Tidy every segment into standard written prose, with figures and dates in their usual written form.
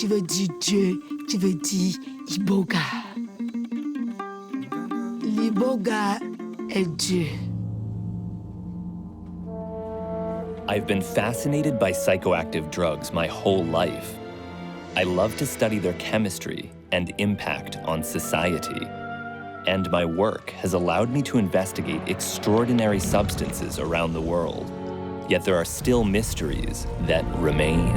Tu veux dire Dieu, tu veux dire Iboga. L'Iboga est Dieu. I've been fascinated by psychoactive drugs my whole life. I love to study their chemistry and impact on society. And my work has allowed me to investigate extraordinary substances around the world. Yet there are still mysteries that remain.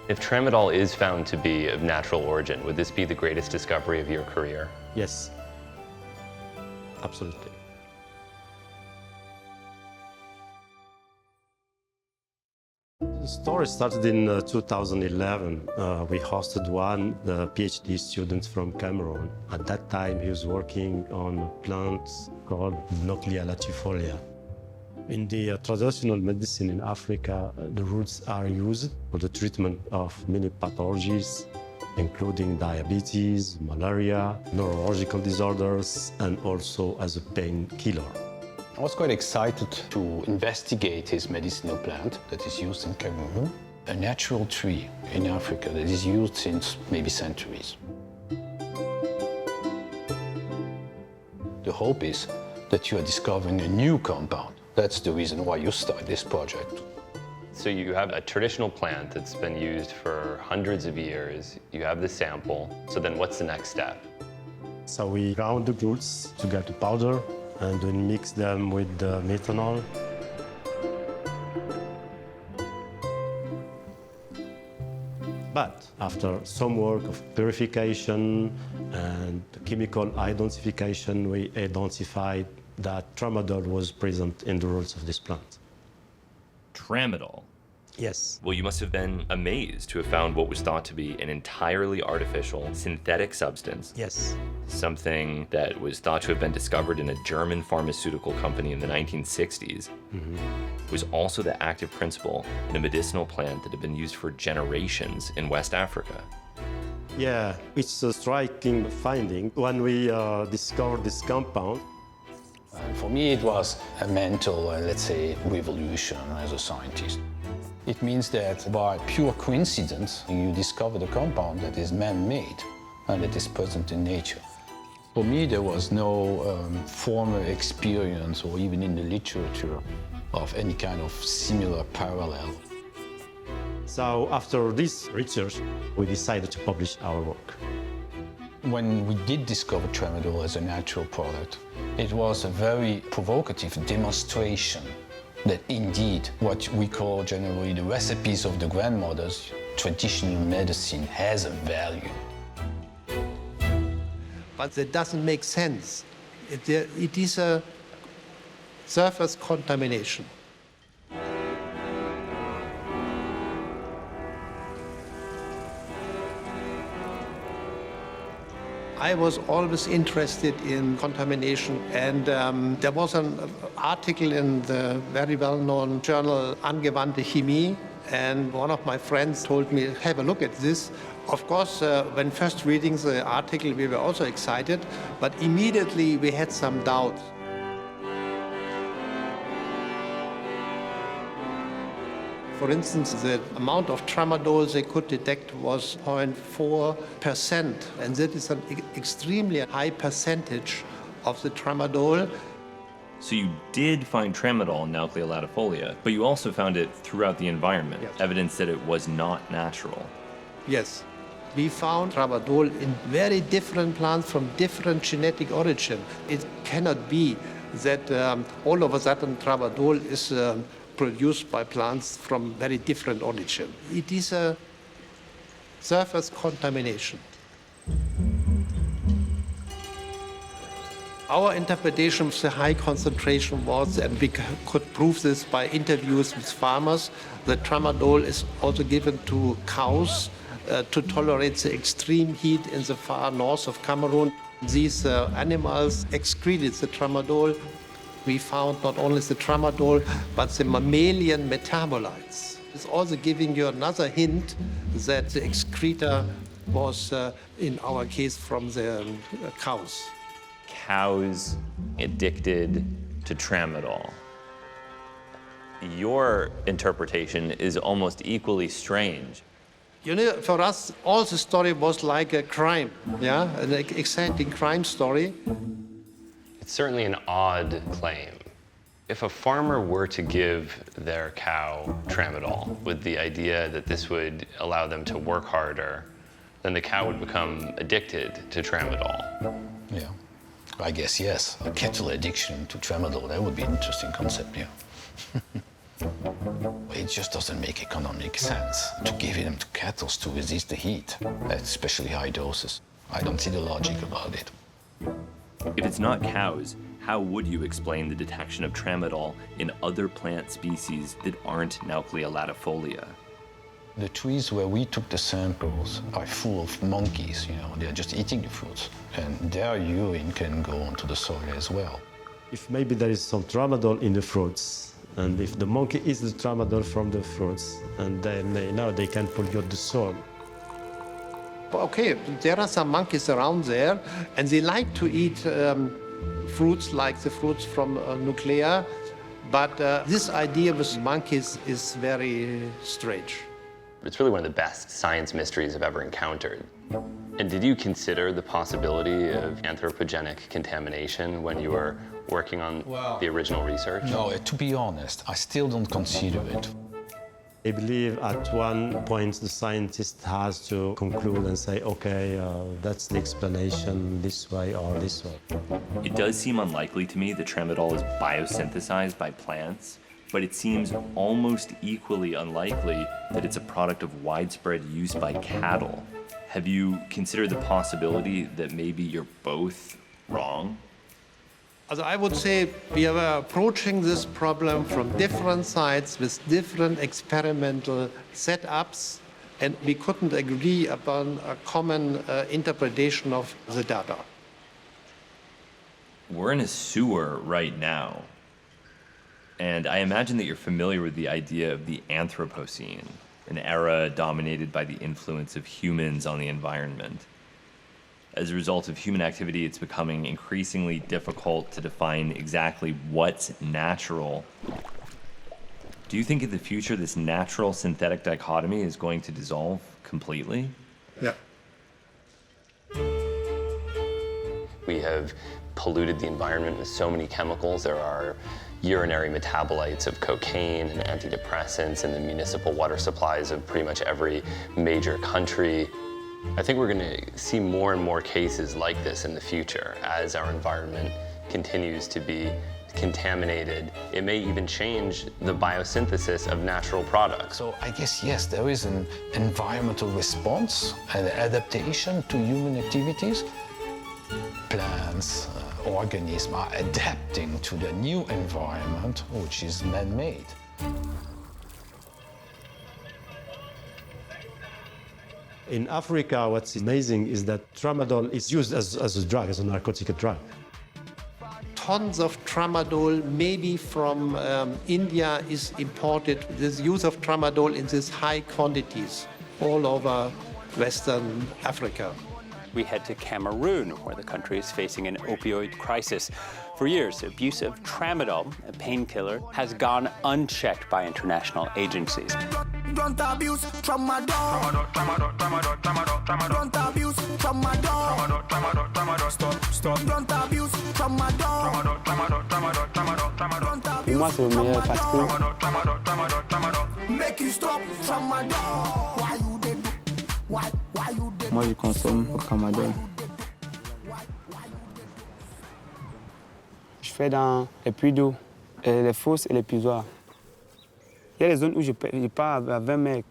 If tramadol is found to be of natural origin, would this be the greatest discovery of your career? Yes, absolutely. The story started in 2011. We hosted one PhD student from Cameroon. At that time, he was working on a plant called Noclia latifolia. In the traditional medicine in Africa, the roots are used for the treatment of many pathologies, including diabetes, malaria, neurological disorders, and also as a painkiller. I was quite excited to investigate this medicinal plant that is used in Cameroon, a natural tree in Africa that is used since maybe centuries. The hope is that you are discovering a new compound. That's the reason why you start this project. So you have a traditional plant that's been used for hundreds of years. You have the sample. So then what's the next step? So we ground the roots to get the powder and then mix them with the methanol. But after some work of purification and chemical identification, we identified that tramadol was present in the roots of this plant. Tramadol? Yes. Well, you must have been amazed to have found what was thought to be an entirely artificial, synthetic substance. Yes. Something that was thought to have been discovered in a German pharmaceutical company in the 1960s. Was also the active principle in a medicinal plant that had been used for generations in West Africa. Yeah, it's a striking finding. When we discovered this compound, for me, it was a mental, let's say, revolution as a scientist. It means that by pure coincidence, you discover a compound that is man-made and that is present in nature. For me, there was no former experience or even in the literature of any kind of similar parallel. So after this research, we decided to publish our work. When we did discover tramadol as a natural product, it was a very provocative demonstration that indeed what we call generally the recipes of the grandmothers, traditional medicine has a value. But that doesn't make sense. It is a surface contamination. I was always interested in contamination, and there was an article in the very well-known journal Angewandte Chemie, and one of my friends told me, have a look at this. Of course, when first reading the article, we were also excited, but immediately we had some doubts. For instance, the amount of tramadol they could detect was 0.4%, and that is an extremely high percentage of the tramadol. So you did find tramadol in Nauclea latifolia, but you also found it throughout the environment, Yes. evidence that it was not natural. Yes, we found tramadol in very different plants from different genetic origin. It cannot be that all of a sudden tramadol is produced by plants from very different origin. It is a surface contamination. Our interpretation of the high concentration was, and we could prove this by interviews with farmers, that tramadol is also given to cows to tolerate the extreme heat in the far north of Cameroon. These animals excreted the tramadol. We found not only the tramadol, but the mammalian metabolites. It's also giving you another hint that the excreta was, in our case, from the cows. Cows addicted to tramadol. Your interpretation is almost equally strange. You know, for us, all the story was like a crime, yeah, an exciting crime story. It's certainly an odd claim. If a farmer were to give their cow tramadol with the idea that this would allow them to work harder, then the cow would become addicted to tramadol. Yeah, I guess yes. A cattle addiction to tramadol, that would be an interesting concept, yeah. It just doesn't make economic sense to give them to cattle to resist the heat, especially high doses. I don't see the logic about it. If it's not cows, how would you explain the detection of tramadol in other plant species that aren't Nauclea latifolia? The trees where we took the samples are full of monkeys, you know, they're just eating the fruits. And their urine can go onto the soil as well. If maybe there is some tramadol in the fruits, and if the monkey eats the tramadol from the fruits, and then they can pollute the soil. Okay, there are some monkeys around there, and they like to eat fruits like the fruits from Nauclea, but this idea with monkeys is very strange. It's really one of the best science mysteries I've ever encountered. And did you consider the possibility of anthropogenic contamination when you were working on the original research? No, to be honest, I still don't consider it. I believe at one point the scientist has to conclude and say, okay, that's the explanation this way or this way. It does seem unlikely to me that tramadol is biosynthesized by plants, but it seems almost equally unlikely that it's a product of widespread use by cattle. Have you considered the possibility that maybe you're both wrong? Also, I would say we are approaching this problem from different sides with different experimental setups, and we couldn't agree upon a common interpretation of the data. We're in a sewer right now, and I imagine that you're familiar with the idea of the Anthropocene, an era dominated by the influence of humans on the environment. As a result of human activity, it's becoming increasingly difficult to define exactly what's natural. Do you think in the future this natural-synthetic dichotomy is going to dissolve completely? Yeah. We have polluted the environment with so many chemicals. There are urinary metabolites of cocaine and antidepressants in the municipal water supplies of pretty much every major country. I think we're going to see more and more cases like this in the future as our environment continues to be contaminated. It may even change the biosynthesis of natural products. So I guess, yes, there is an environmental response and adaptation to human activities. Plants, organisms are adapting to the new environment, which is man-made. In Africa, what's amazing is that tramadol is used as a drug, as a narcotic drug. Tons of tramadol, maybe from India, is imported. This use of tramadol in these high quantities all over Western Africa. We head to Cameroon, where the country is facing an opioid crisis. For years, abuse of tramadol, a painkiller, has gone unchecked by international agencies. Don't abuse tramadol. Don't abuse tramadol. Stop. Don't abuse tramadol. Pour moi, c'est le meilleur parce que Make you stop tramadol. Why you did? Why you did? moi, je consomme le tramadol. Je fais dans les puits d'eau, les fosses et les puisoirs. Il y a des zones où je pars à 20 mecs.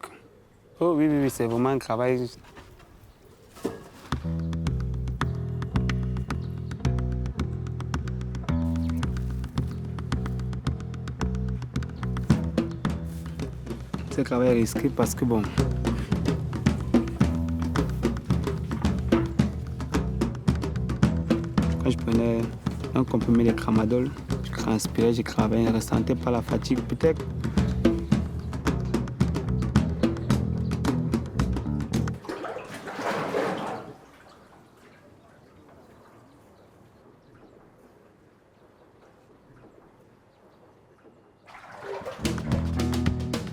Oh oui, c'est vraiment un travail. C'est un travail risqué parce que bon. Quand je prenais un comprimé de tramadol, je transpirais, je travaillais, je ne ressentais pas la fatigue. Peut-être.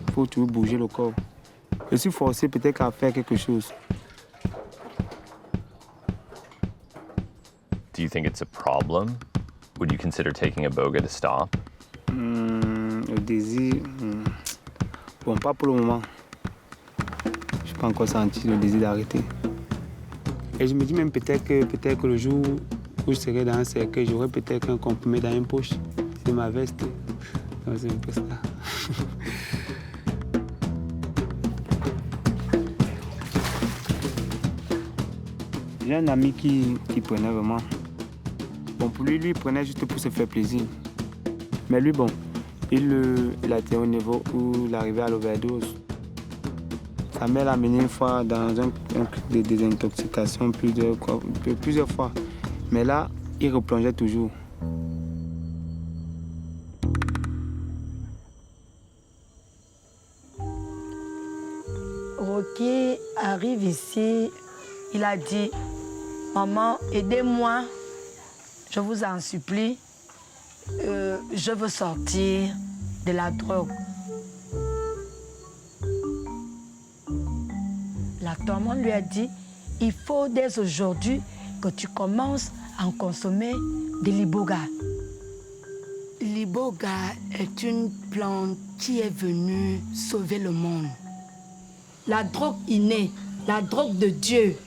Il faut toujours bouger le corps. Je suis forcé peut-être à faire quelque chose. Do you think it's a problem? Would you consider taking a boga to stop? Le désir, bon, pas pour le moment. Je n'ai pas encore senti le désir d'arrêter. Et je me dis même peut-être que le jour où je serai dans un cercueil, j'aurai peut-être un comprimé dans une poche. C'est ma veste. Donc, c'est un peu ça. J'ai un ami qui prenait vraiment. Bon, pour lui, il prenait juste pour se faire plaisir. Mais lui, bon, il a été au niveau où il arrivait à l'overdose. Sa mère l'a amené une fois dans un truc de désintoxication plusieurs fois. Mais là, il replongeait toujours. Rocky arrive ici, il a dit, maman, aidez-moi, je vous en supplie, je veux sortir de la drogue. La maman lui a dit, il faut dès aujourd'hui que tu commences à en consommer de l'iboga. L'iboga est une plante qui est venue sauver le monde. La drogue innée, la drogue de Dieu,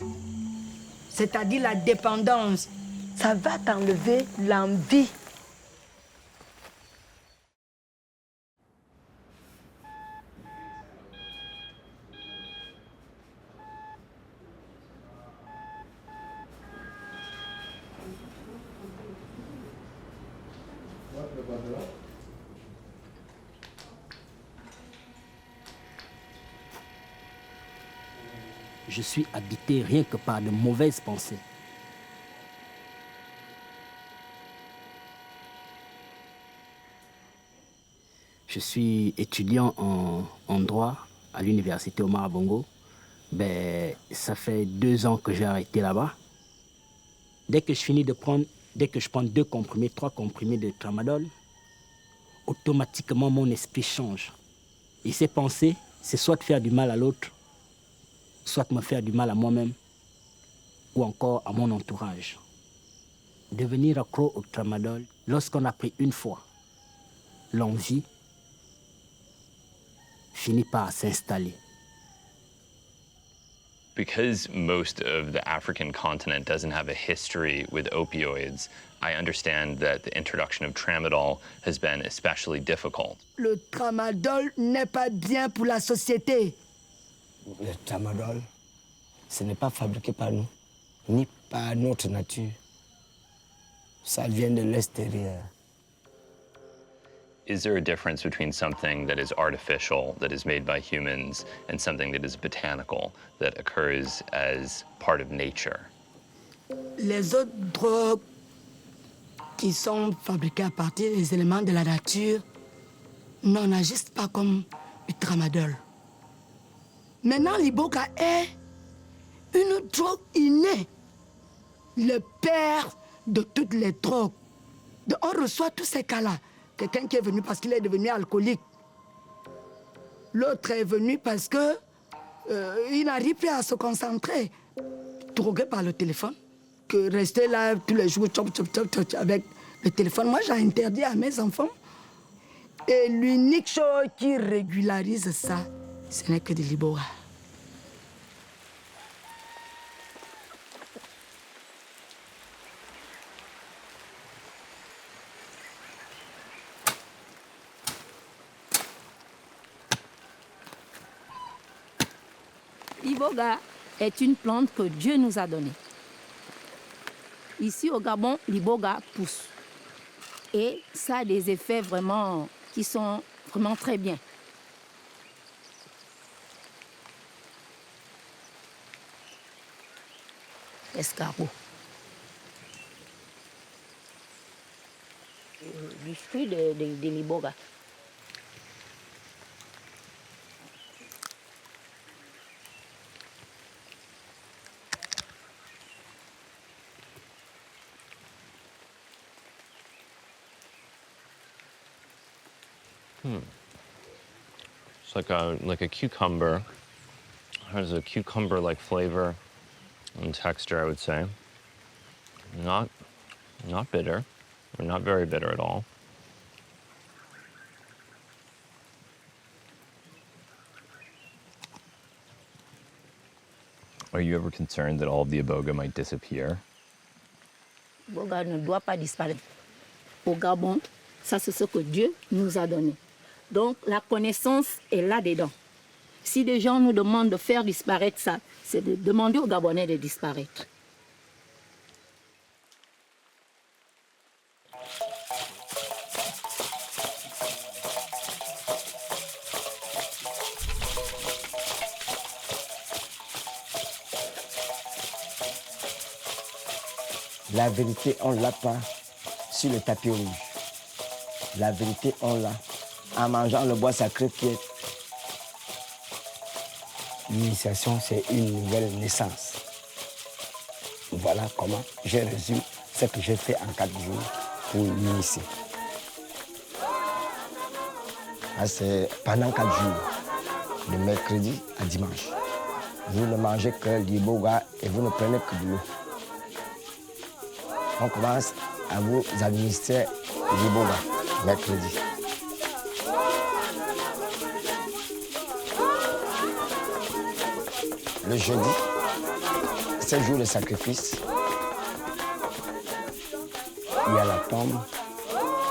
c'est-à-dire la dépendance, ça va t'enlever l'envie. Je suis habité rien que par de mauvaises pensées. Je suis étudiant en droit à l'université Omar Bongo. Ça fait 2 ans que j'ai arrêté là-bas. Dès que je prends 2 comprimés, 3 comprimés de tramadol, automatiquement mon esprit change. Et ces pensées, c'est soit faire du mal à l'autre, soit me faire du mal à moi-même, ou encore à mon entourage. Devenir accro au tramadol, lorsqu'on a pris une fois, l'envie finit par s'installer. Because most of the African continent doesn't have a history with opioids, I understand that the introduction of tramadol has been especially difficult. Le tramadol n'est pas bien pour la société. Le tramadol, ce n'est pas fabriqué par nous, ni par notre nature. Ça vient de l'extérieur. Is there a difference between something that is artificial, that is made by humans, and something that is botanical, that occurs as part of nature? Les autres drogues qui sont fabriquées à partir des éléments de la nature n'agissent pas comme le tramadol. Maintenant, l'iboga est une drogue innée. Le père de toutes les drogues. Donc, on reçoit tous ces cas-là. Quelqu'un qui est venu parce qu'il est devenu alcoolique. L'autre est venu parce que il n'arrive plus à se concentrer. Drogué par le téléphone. Que rester là tous les jours avec le téléphone. Moi, j'ai interdit à mes enfants. Et l'unique chose qui régularise ça, ce n'est que de l'Iboga. L'iboga est une plante que Dieu nous a donnée. Ici au Gabon, l'iboga pousse. Et ça a des effets vraiment qui sont vraiment très bien. Escargot. Du fruit de l'iboga. It's like a cucumber. It has a cucumber-like flavor and texture, I would say. Not bitter, or not very bitter at all. Are you ever concerned that all of the iboga might disappear? L'iboga ne doit pas disparaître. Au Gabon, ça c'est ce que Dieu nous a donné. Donc la connaissance est là-dedans. Si des gens nous demandent de faire disparaître ça, c'est de demander aux Gabonais de disparaître. La vérité, on ne l'a pas sur le tapis rouge. La vérité, on l'a en mangeant le bois sacré qui est. L'initiation, c'est une nouvelle naissance. Voilà comment je résume ce que j'ai fait en 4 jours pour m'initier. C'est pendant 4 jours, de mercredi à dimanche. Vous ne mangez que l'iboga et vous ne prenez que de l'eau. On commence à vous administrer l'iboga mercredi. Le jeudi, c'est le jour de sacrifice. Il y a la tombe.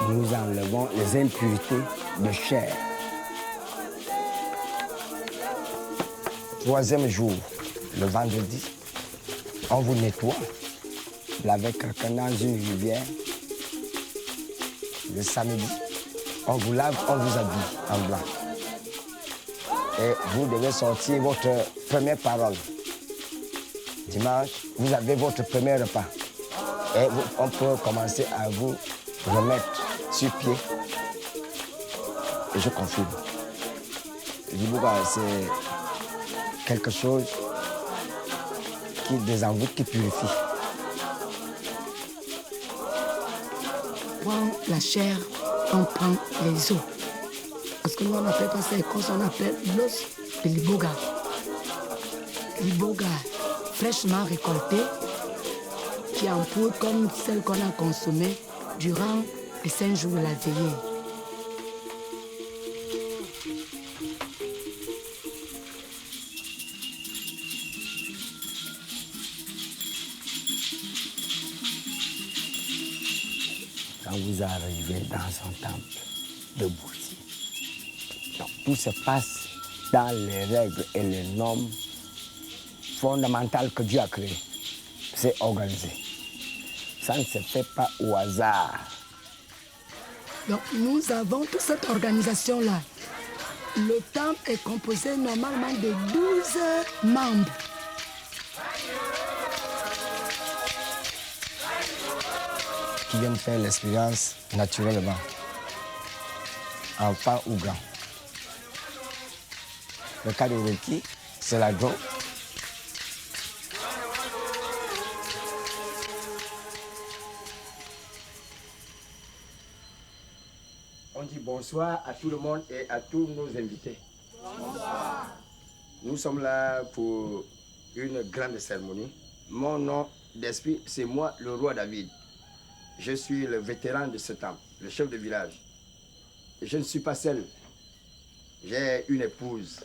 Nous enlevons les impurités de chair. 3e jour, le vendredi, on vous nettoie. Lavez quelqu'un dans une rivière. Le samedi, on vous lave, on vous habille en blanc. Et vous devez sortir votre première parole. Dimanche, vous avez votre premier repas. Et on peut commencer à vous remettre sur pied. Et je confirme. L'iboga, c'est quelque chose qui désenvoûte, qui purifie. Prend la chair, on prend les os. Parce que nous, on appelle pas ça écorce, on appelle l'os de l'iboga. L'iboga fraîchement récolté, qui est en poudre comme celle qu'on a consommée durant les 5 jours de la veillée. Quand vous arrivez dans un temple de Boursier, tout se passe dans les règles et les normes fondamentales que Dieu a créées. C'est organisé. Ça ne se fait pas au hasard. Donc nous avons toute cette organisation-là. Le temple est composé normalement de 12 membres. Qui viennent faire l'expérience naturellement, enfant ou grand. Le cas de Reiki, c'est la drogue. dit bonsoir à tout le monde et à tous nos invités. Bonsoir. Nous sommes là pour une grande cérémonie. Mon nom d'esprit, c'est moi, le roi David. Je suis le vétéran de ce temple, le chef de village. Je ne suis pas seul. J'ai une épouse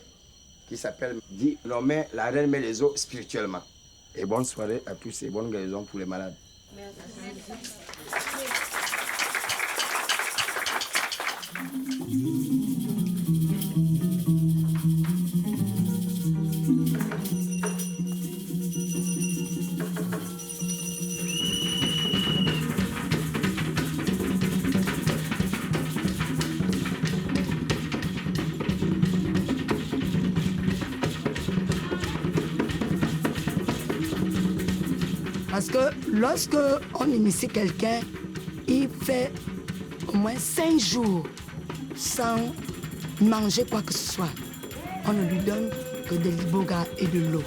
qui s'appelle, dit, nommée la reine Mélézo spirituellement. Et bonne soirée à tous et bonne guérison pour les malades. Merci. Parce que lorsque on initie quelqu'un, il fait au moins 5 jours sans manger quoi que ce soit. On ne lui donne que des liboga et de l'eau.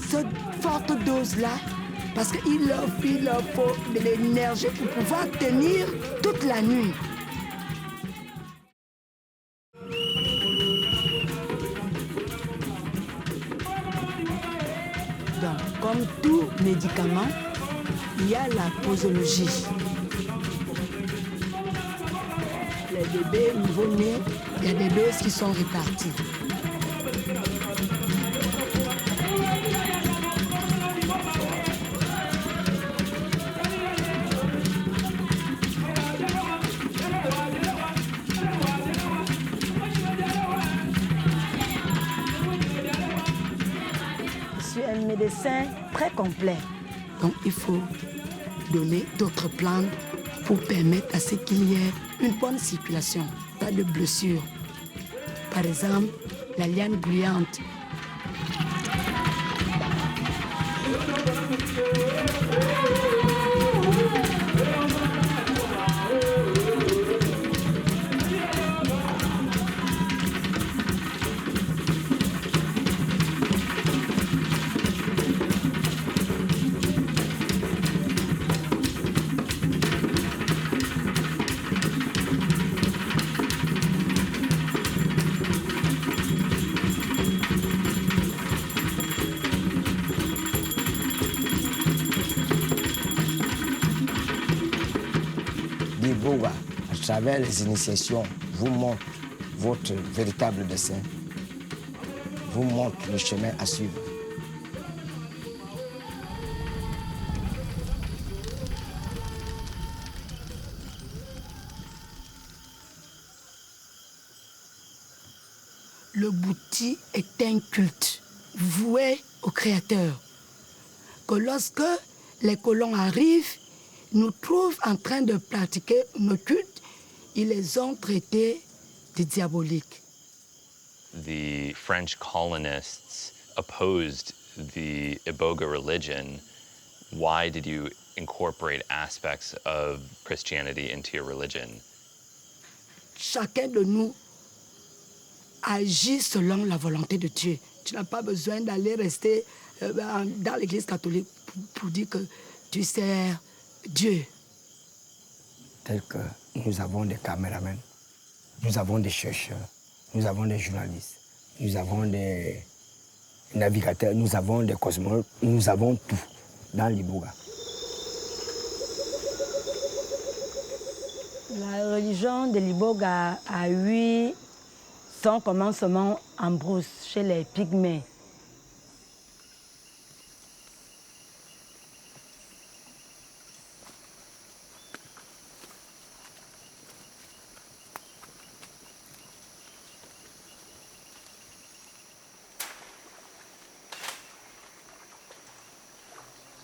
Cette forte dose-là, parce qu'il leur faut de l'énergie pour pouvoir tenir toute la nuit. Donc, comme tout médicament, il y a la posologie. Les bébés nouveau-nés, il y a des doses qui sont réparties. Médecin très complet. Donc il faut donner d'autres plantes pour permettre à ce qu'il y ait une bonne circulation, pas de blessures. Par exemple, la liane gluante. À travers les initiations, vous montre votre véritable dessein, vous montre le chemin à suivre. Le bouti est un culte voué au Créateur. Que lorsque les colons arrivent, nous trouvent en train de pratiquer nos cultes, ils les ont traités de diaboliques. The French colonists opposed the Iboga religion. Why did you incorporate aspects of Christianity into your religion? Chacun de nous agit selon la volonté de Dieu. Tu n'as pas besoin d'aller rester dans l'église catholique pour dire que tu sers Dieu. Tel que nous avons des caméramans, nous avons des chercheurs, nous avons des journalistes, nous avons des navigateurs, nous avons des cosmonautes, nous avons tout dans l'Iboga. La religion de l'Iboga a eu son commencement en brousse chez les Pygmées.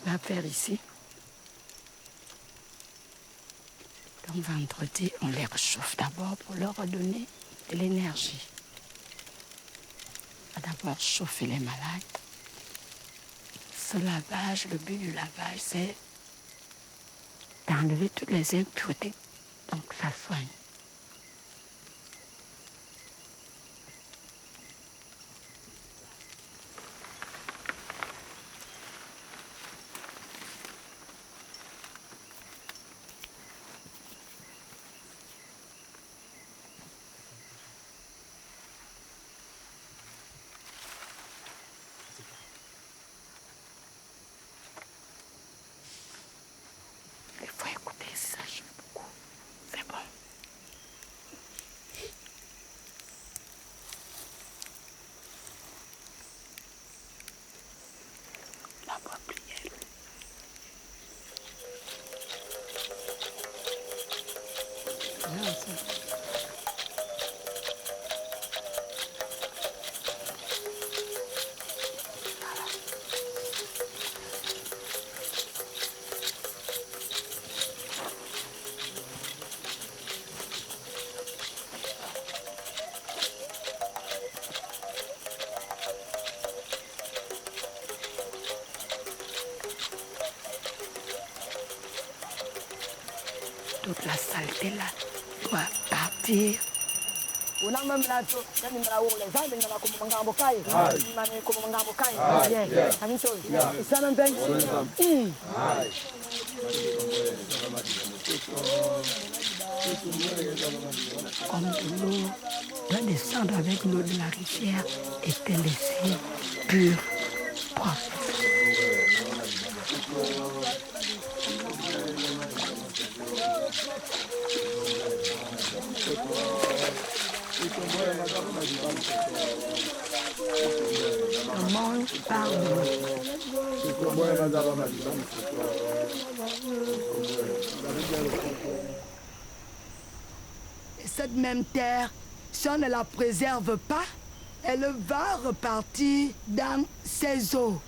va faire ici. Donc vendredi, on les réchauffe d'abord pour leur redonner de l'énergie. On va d'abord chauffer les malades. Ce lavage, le but du lavage, c'est d'enlever toutes les impuretés. Donc ça soigne. Toute la saleté là doit partir. Comme de l'eau doit descendre avec l'eau de la rivière et te laisser pur, propre. Le monde parle de et cette même terre, si on ne la préserve pas, elle va repartir dans ses eaux.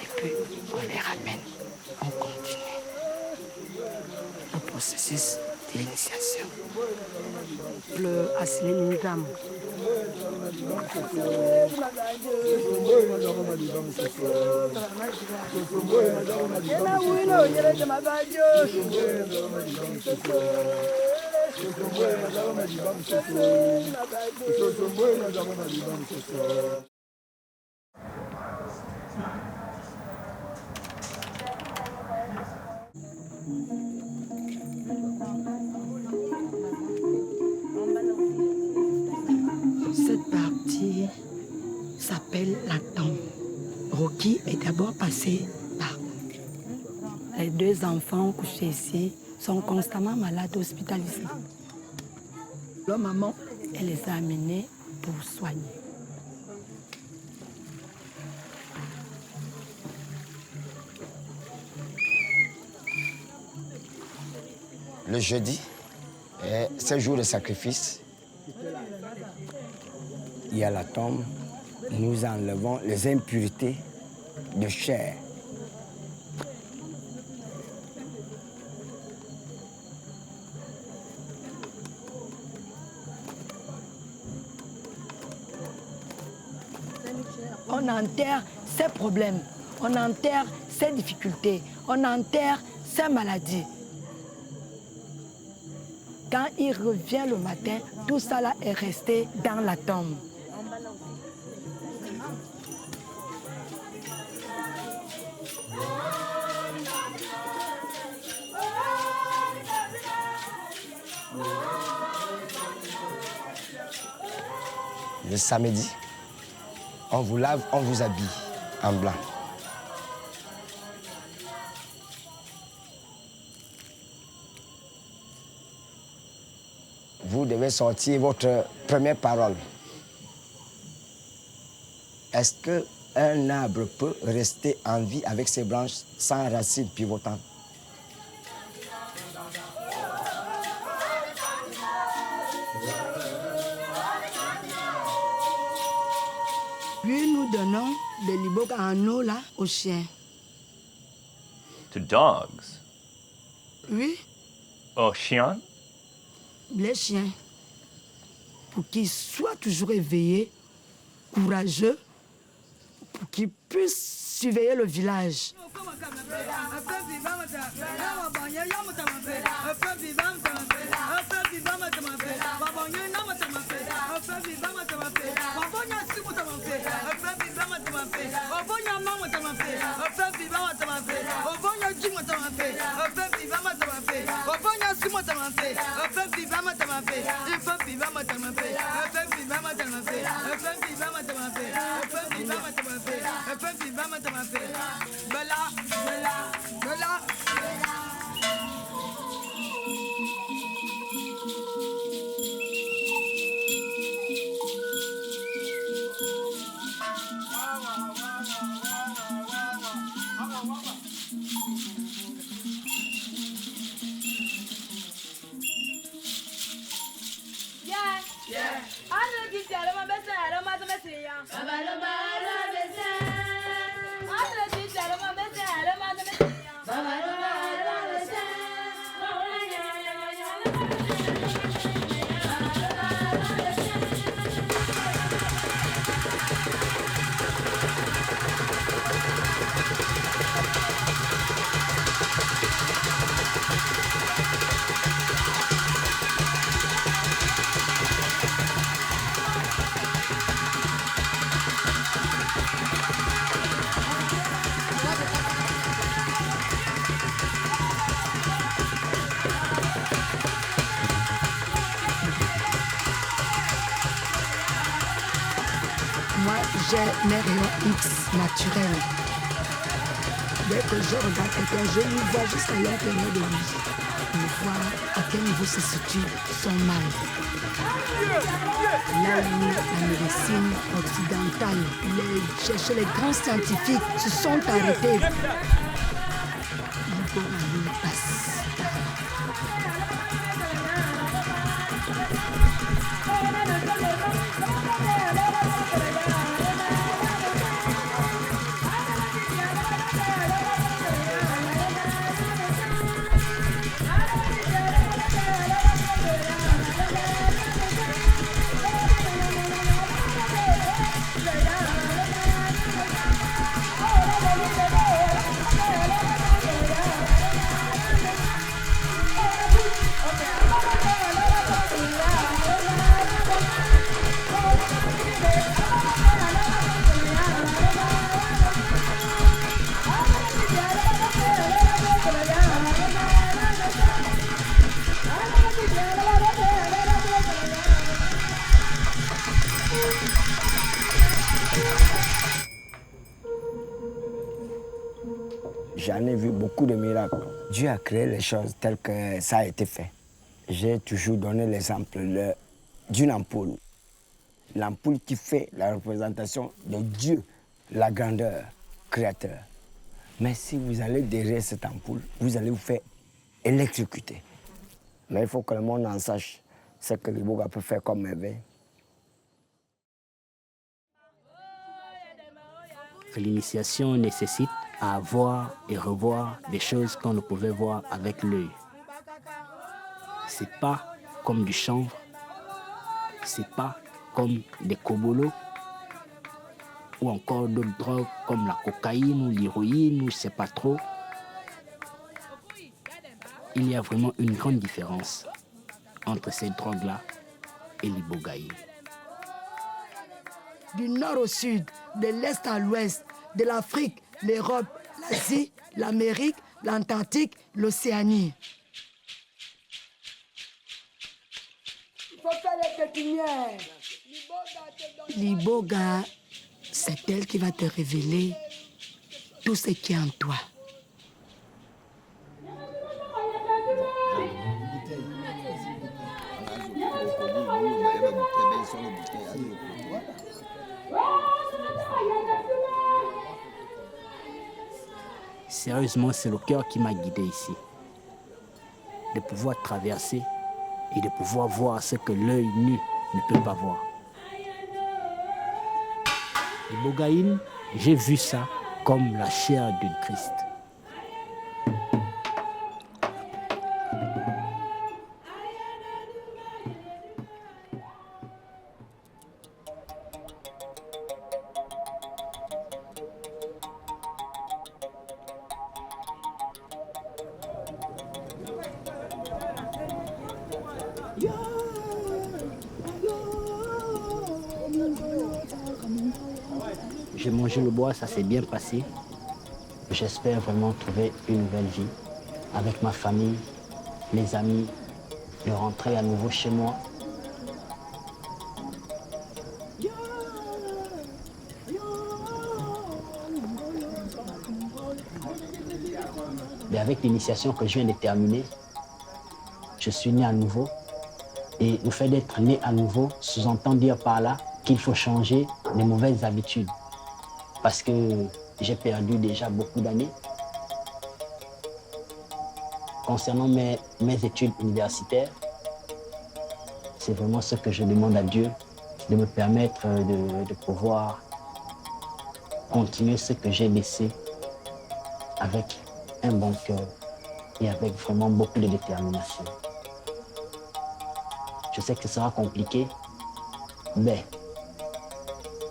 Et puis, on les ramène, on continue le processus de l'initiation. Le Aslen Nizam. Cette partie s'appelle la tombe. Rocky est d'abord passé par. Les deux enfants couchés ici sont constamment malades hospitalisés. Leur maman, elle les a amenés pour soigner. Le jeudi, c'est jour de sacrifice. Il y a la tombe, nous enlevons les impuretés de chair. On enterre ses problèmes, on enterre ses difficultés, on enterre ses maladies. Quand il revient le matin, tout ça là est resté dans la tombe. Le samedi, on vous lave, on vous habille en blanc. Vous devez sortir votre première parole. Est-ce qu'un arbre peut rester en vie avec ses branches sans racines pivotantes? Puis nous donnons des liboga en eau là aux chiens. To dogs? Oui, Aux chiens? les chiens. Pour qu'ils soient toujours éveillés, courageux, pour qu'ils puissent surveiller le village. Moi, j'ai mes rayons X naturels. Dès que je regarde quelqu'un, je lui vois jusqu'à l'intérieur de lui. Je vois à quel niveau se situe son mal. Là où la médecine occidentale, chez les grands scientifiques se sont arrêtés. Liboga passe. J'en ai vu beaucoup de miracles. Dieu a créé les choses telles que ça a été fait. J'ai toujours donné l'exemple d'une ampoule. L'ampoule qui fait la représentation de Dieu, la grandeur, créateur. Mais si vous allez derrière cette ampoule, vous allez vous faire électrocuter. Mais il faut que le monde en sache ce que Liboga peut faire comme merveille. L'initiation nécessite à voir et revoir des choses qu'on ne pouvait voir avec l'œil. C'est pas comme du chanvre, c'est pas comme des kobolos ou encore d'autres drogues comme la cocaïne ou l'héroïne ou je sais pas trop. Il y a vraiment une grande différence entre ces drogues-là et l'ibogaïne. Du nord au sud, de l'est à l'ouest, de l'Afrique, l'Europe, l'Asie, l'Amérique, l'Antarctique, l'Océanie. Il faut faire les pépinières. Liboga, c'est elle qui va te révéler tout ce qui est en toi. Sérieusement, c'est le cœur qui m'a guidé ici. de pouvoir traverser et de pouvoir voir ce que l'œil nu ne peut pas voir. L'ibogaïne, j'ai vu ça comme la chair du Christ. J'ai mangé le bois, ça s'est bien passé. J'espère vraiment trouver une nouvelle vie avec ma famille, mes amis, de rentrer à nouveau chez moi. Mais avec l'initiation que je viens de terminer, je suis né à nouveau. Et le fait d'être né à nouveau sous-entend dire par là qu'il faut changer les mauvaises habitudes. Parce que j'ai perdu déjà beaucoup d'années. Concernant mes études universitaires, c'est vraiment ce que je demande à Dieu, de me permettre de pouvoir continuer ce que j'ai laissé avec un bon cœur et avec vraiment beaucoup de détermination. Je sais que ce sera compliqué, mais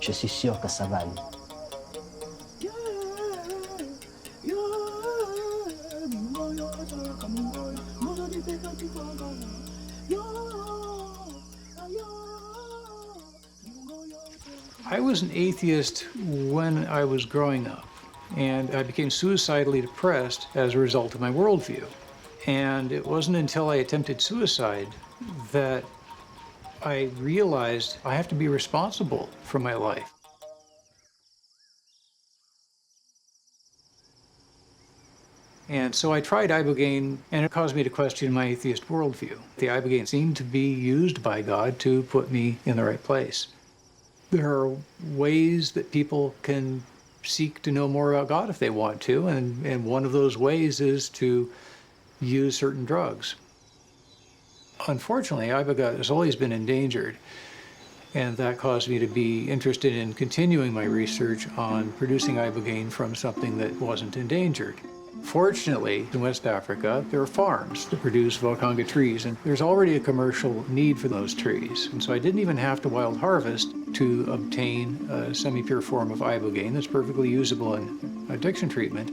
je suis sûr que ça va aller. I was an atheist when I was growing up, and I became suicidally depressed as a result of my worldview. And it wasn't until I attempted suicide that I realized I have to be responsible for my life. And so I tried Ibogaine, and it caused me to question my atheist worldview. The Ibogaine seemed to be used by God to put me in the right place. There are ways that people can seek to know more about God if they want to, and one of those ways is to use certain drugs. Unfortunately, iboga has always been endangered, and that caused me to be interested in continuing my research on producing ibogaine from something that wasn't endangered. Fortunately, in West Africa, there are farms that produce Volcanga trees, and there's already a commercial need for those trees. And so I didn't even have to wild harvest to obtain a semi-pure form of ibogaine that's perfectly usable in addiction treatment.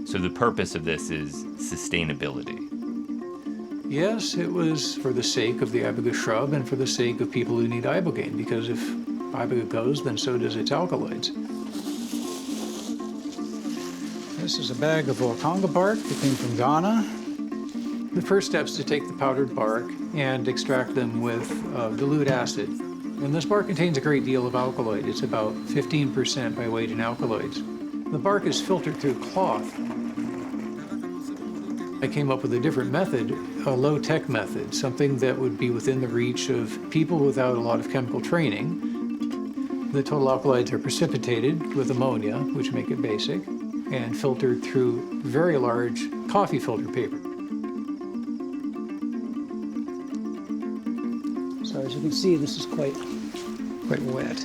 So the purpose of this is sustainability. Yes, it was for the sake of the iboga shrub and for the sake of people who need ibogaine, because if iboga goes, then so does its alkaloids. This is a bag of Volcanga bark that came from Ghana. The first step is to take the powdered bark and extract them with dilute acid. And this bark contains a great deal of alkaloid. It's about 15% by weight in alkaloids. The bark is filtered through cloth. I came up with a different method, a low-tech method, something that would be within the reach of people without a lot of chemical training. The total alkaloids are precipitated with ammonia, which make it basic, and filtered through very large coffee filter paper. So as you can see, this is quite wet.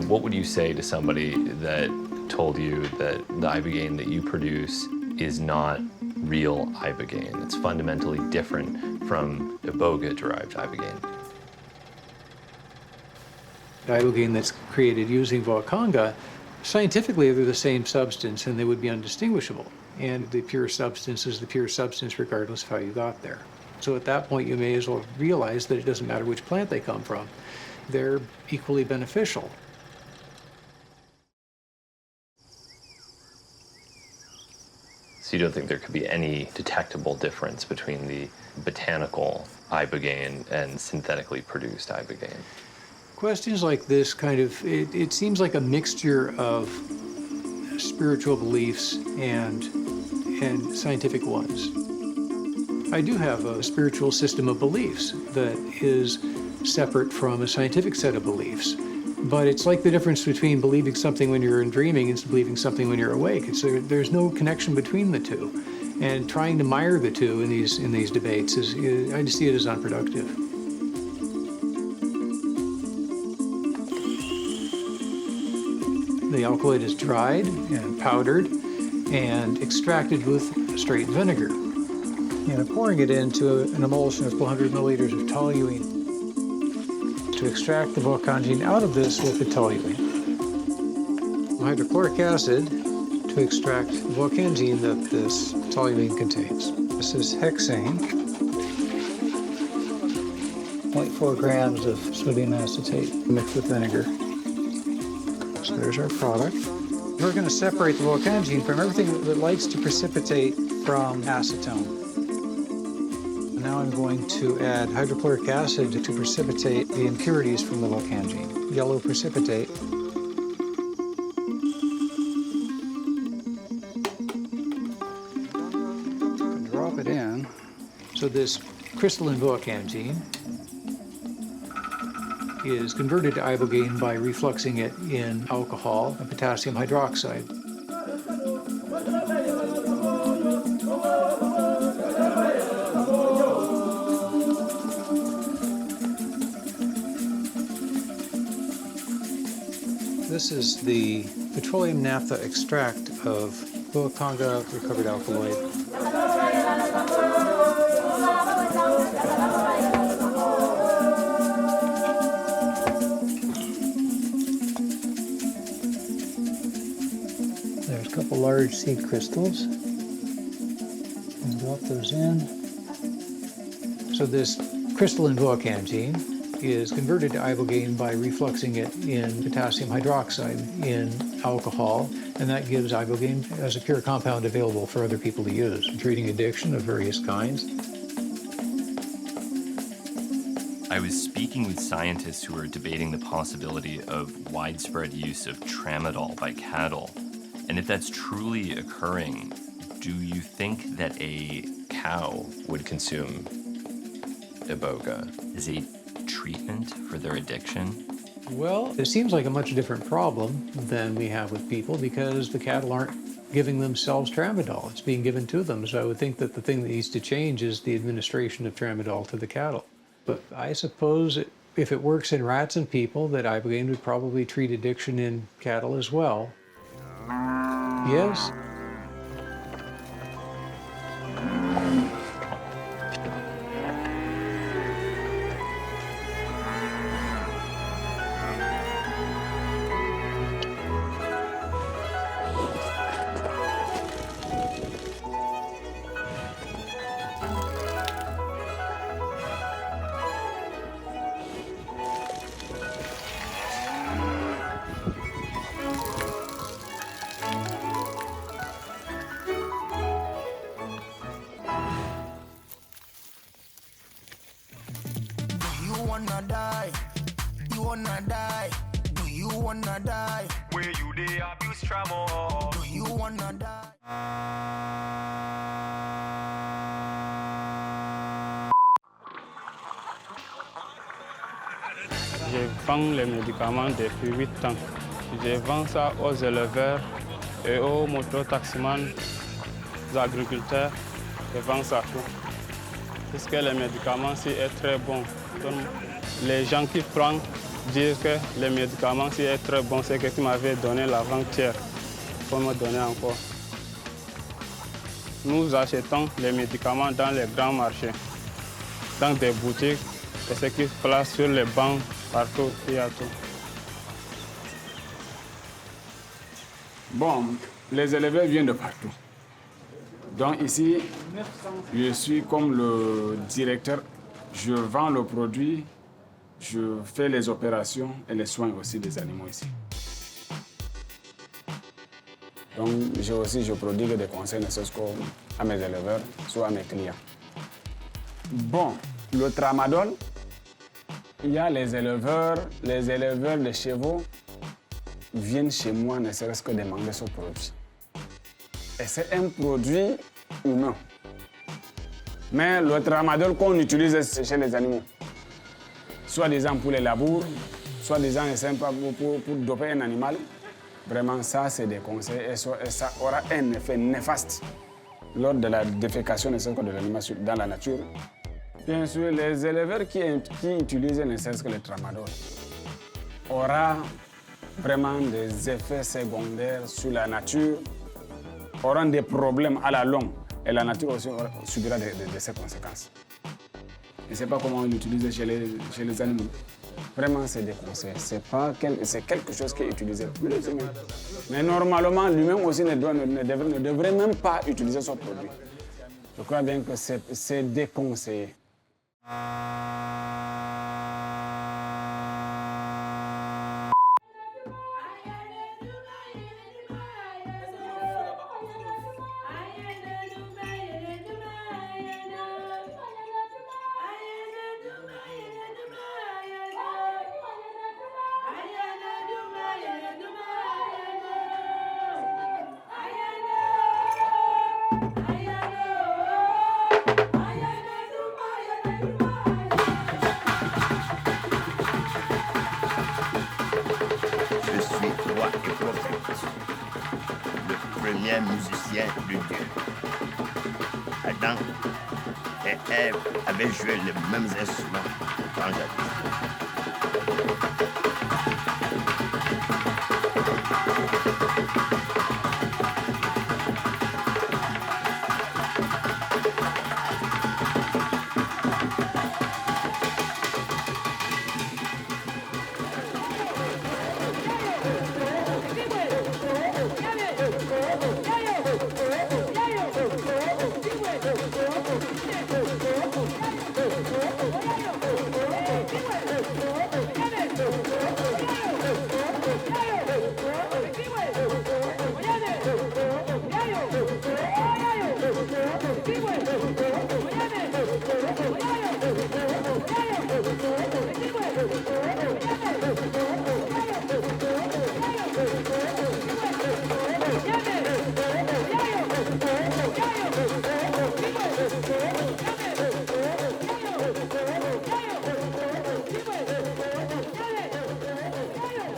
What would you say to somebody that told you that the ibogaine that you produce is not real ibogaine? It's fundamentally different from iboga-derived ibogaine. The ibogaine that's created using Volcanga, scientifically they're the same substance and they would be undistinguishable. And the pure substance is the pure substance regardless of how you got there. So at that point you may as well realize that it doesn't matter which plant they come from. They're equally beneficial. So you don't think there could be any detectable difference between the botanical ibogaine and synthetically produced ibogaine? Questions like this it seems like a mixture of spiritual beliefs and scientific ones. I do have a spiritual system of beliefs that is separate from a scientific set of beliefs. But it's like the difference between believing something when you're dreaming and believing something when you're awake. There's no connection between the two. And trying to mire the two in these debates I just see it as unproductive. The alkaloid is dried and powdered and extracted with straight vinegar. And pouring it into an emulsion of 100 milliliters of toluene to extract the volcangine out of this with the toluene. Hydrochloric acid to extract the volcangine that this toluene contains. This is hexane, 0.4 grams of sodium acetate mixed with vinegar. So there's our product. We're going to separate the volcangine from everything that likes to precipitate from acetone. Now I'm going to add hydrochloric acid to precipitate the impurities from the volcangine. Yellow precipitate. Drop it in. So this crystalline volcangine is converted to ibogaine by refluxing it in alcohol and potassium hydroxide. This is the petroleum naphtha extract of Huaconga recovered alkaloid. There's a couple large seed crystals. And drop those in. So this crystalline volcangine is converted to ibogaine by refluxing it in potassium hydroxide in alcohol, and that gives ibogaine as a pure compound available for other people to use in treating addiction of various kinds. I was speaking with scientists who are debating the possibility of widespread use of tramadol by cattle. And if that's truly occurring, do you think that a cow would consume iboga as a treatment for their addiction? Well, it seems like a much different problem than we have with people because the cattle aren't giving themselves tramadol. It's being given to them. So I would think that the thing that needs to change is the administration of tramadol to the cattle. But I suppose if it works in rats and people, that ibogaine would probably treat addiction in cattle as well. Yes. wanna die? You wanna die? Do you wanna die? Where you dey abuse trauma? Do you wanna die? Je vends les médicaments depuis 8 ans. Je vends ça aux éleveurs et aux mototaximans, aux agriculteurs. Je vends ça tout. Puisque les médicaments sont très bons. Donc, les gens qui prennent disent que les médicaments sont très bons. C'est ce que tu m'avais donné l'avant-hier. Il faut me donner encore. Nous achetons les médicaments dans les grands marchés, dans des boutiques, et ce qui se place sur les bancs, partout, il y a tout. Bon, les éleveurs viennent de partout. Donc ici, je suis comme le directeur. Je vends le produit, je fais les opérations et les soins aussi des animaux ici. Donc je prodigue des conseils nécessaires à mes éleveurs, soit à mes clients. Bon, le tramadol, il y a les éleveurs de chevaux viennent chez moi ne serait-ce que demander ce produit. Et c'est un produit humain. Mais le tramadol qu'on utilise chez les animaux, soi-disant pour les labours, soi-disant simple pour doper un animal, vraiment ça c'est des conseils et ça aura un effet néfaste lors de la défécation de l'animal dans la nature. Bien sûr, les éleveurs qui utilisent l'insecte le tramadol aura vraiment des effets secondaires sur la nature, auront des problèmes à la longue et la nature aussi subira de ces conséquences. Je ne sais pas comment on l'utilise chez les animaux. Vraiment, c'est des conseils. C'est quelque chose qui est utilisé pour les humains. Mais normalement, lui-même aussi ne devrait même pas utiliser ce produit. Je crois bien que c'est déconseillé. Premier musicien de Dieu. Adam et Ève avaient joué les mêmes instruments quand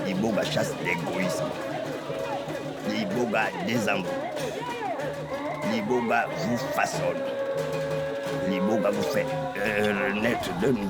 Liboga chasse l'égoïsme. Liboga désenvoûte. Liboga vous façonne. Liboga vous fait renaître de nous.